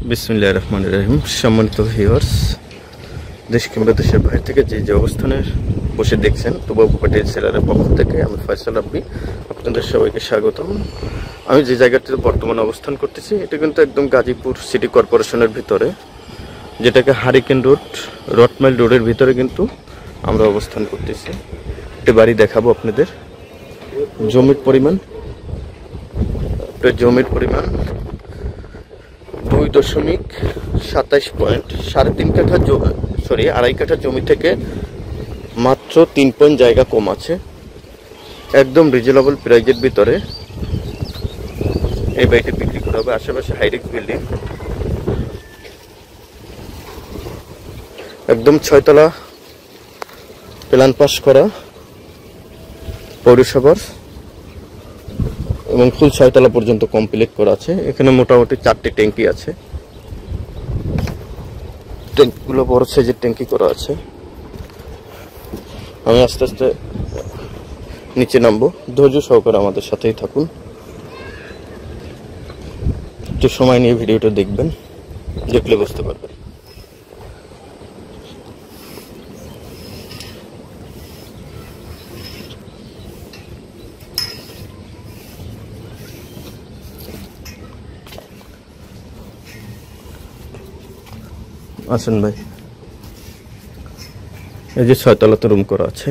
বিসমিল্লাহির রহমানির রহিম। সম্মানিত ভিউয়ার্স, দেশ কিংবা দেশের বাইরে থেকে যে অবস্থানে বসে দেখছেন তবু পার্টির সেলারের পক্ষ থেকে আমি ফয়সাল রাব্বি আপনাদের সবাইকে স্বাগতম। আমি যে জায়গাটিতে বর্তমানে অবস্থান করতেছি এটা কিন্তু একদম গাজীপুর সিটি কর্পোরেশনের ভিতরে, যেটাকে হারিকেন রোড রটমাইল রোডের ভিতরে কিন্তু আমরা অবস্থান করতেছি। একটি বাড়ি দেখাবো আপনাদের। জমির পরিমাণ 2.27 পয়েন্ট, 3.5 কাঠা আড়াই কাঠা জমি থেকে মাত্র 3 পয়েন্ট জায়গা কম আছে। একদম রিজনেবল প্রাইজের ভিতরে এই বাড়িটি বিক্রি করা হবে। আশেপাশে হাইরিক বিল্ডিং, একদম 6 তলা প্ল্যান পাস করা পৌরসভার এবং ফুল 6 তলা পর্যন্ত কমপ্লিট করা আছে। এখানে মোটামুটি 4টি ট্যাঙ্কি আছে, ট্যাঙ্কিগুলো বড় সাইজের ট্যাঙ্কি করা আছে। আমি আস্তে আস্তে নিচে নামবো, ধৈর্য সহকারে আমাদের সাথেই থাকুন, একটু সময় নিয়ে ভিডিওটা দেখবেন, দেখলে বুঝতে পারবেন। আসেন ভাই, এই যে 6 তলাতে রুম করা আছে।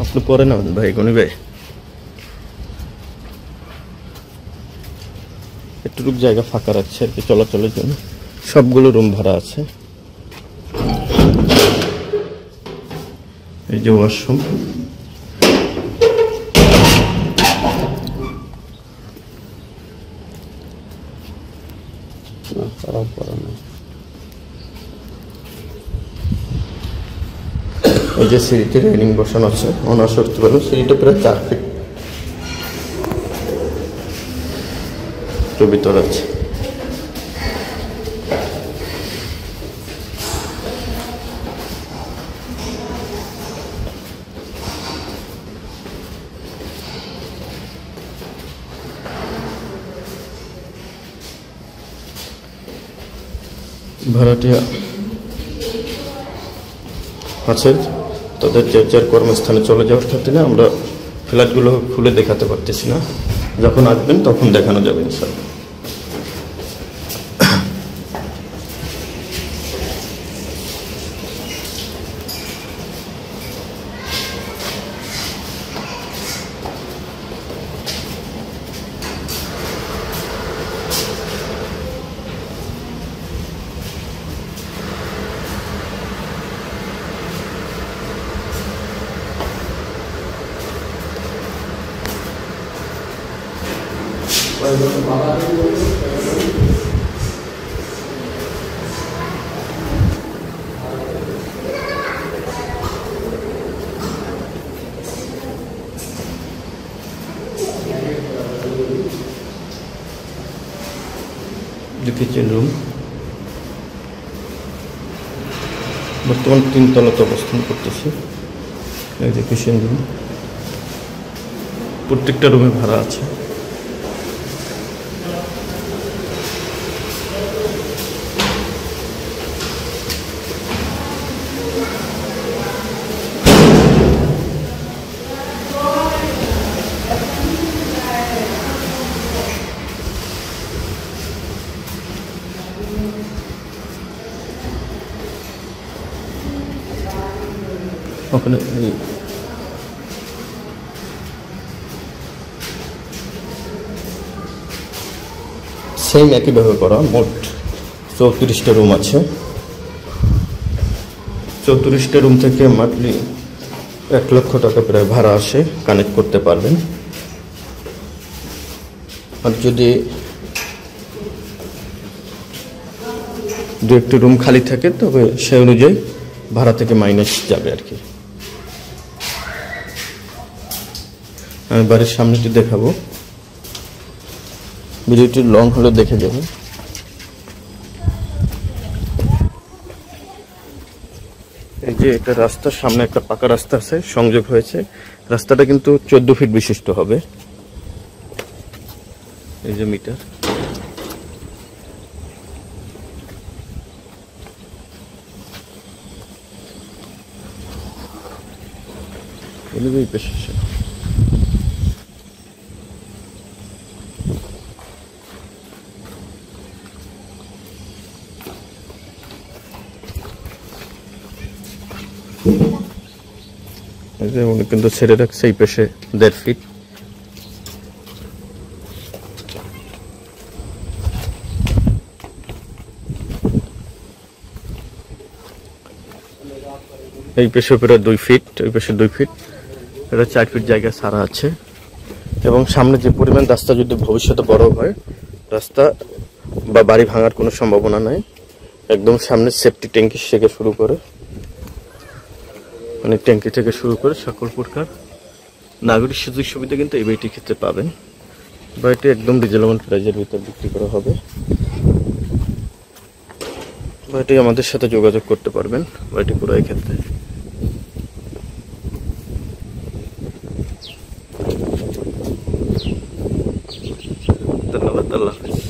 আপনি পরে নেবেন ভাই, গনি ভাই একটুকু জায়গা ফাঁকা রাখছে আর কি চলাচলের জন্য। সবগুলো রুম ভাড়া আছে। এই যে ওয়াশরুম, এই যে সিঁড়িতে রেলিং বসানো আছে, অনায়াসে উঠতে পারবেন। সিঁড়িটা প্রায় 4 ফিট ভিতর আছে। ভাড়াটিয়া আছে, তাদের যে যার কর্মস্থানে চলে যাওয়ার ক্ষেত্রে আমরা ফ্ল্যাটগুলো খুলে দেখাতে পারতেছি না। যখন আসবেন তখন দেখানো যাবে ইনশাআল্লাহ। কিচেন রুম বর্তমান 3 তলাতে অবস্থান করতেছি। এই যে কিচেন রুম, প্রত্যেকটা রুমে ভাড়া আছে। ওখানে সেম একইভাবে করা। মোট 34টা রুম আছে। 34টা রুম থেকে মান্থলি 1 লক্ষ টাকা প্রায় ভাড়া আসে, কানেক্ট করতে পারবেন। আর যদি 2-1টি রুম খালি থাকে তবে সে অনুযায়ী ভাড়া থেকে মাইনাস যাবে আর কি। আমি বাড়ির সামনেটি দেখাবো, ভিডিওটি লং হলে দেখে যাবে। এই যে একটা রাস্তার সামনে একটা পাকা রাস্তা আছে, সংযোগ হয়েছে। রাস্তাটা কিন্তু 14 ফিট বিশিষ্ট হবে। এই যে মিটার, নিবে এই পেশে এসে। উনি কিন্তু ছেড়ে রাখছে এই পেশে 1.5 ফিট। এই পেশে প্রায় 2 ফিট, ওই পেশে 2 ফিট, এটা 4 ফিট জায়গা ছাড়া আছে। এবং সামনে যে পরিমাণ রাস্তা যদি ভবিষ্যতে বড় হয়, রাস্তা বা বাড়ি ভাঙার কোনো সম্ভাবনা নাই। একদম সামনে সেফটি ট্যাঙ্কি থেকে শুরু করে, মানে ট্যাঙ্কি থেকে শুরু করে সকল প্রকার নাগরিক সুযোগ সুবিধা কিন্তু এই বাড়িটির ক্ষেত্রে পাবেন। বাড়িটি একদম রিজনেবল প্রাইজের ভিতর বিক্রি করা হবে। বাড়িটি আমাদের সাথে যোগাযোগ করতে পারবেন বাড়িটি ক্রয়ের ক্ষেত্রে। ধন্যবাদ, আল্লাহ হাফেজ।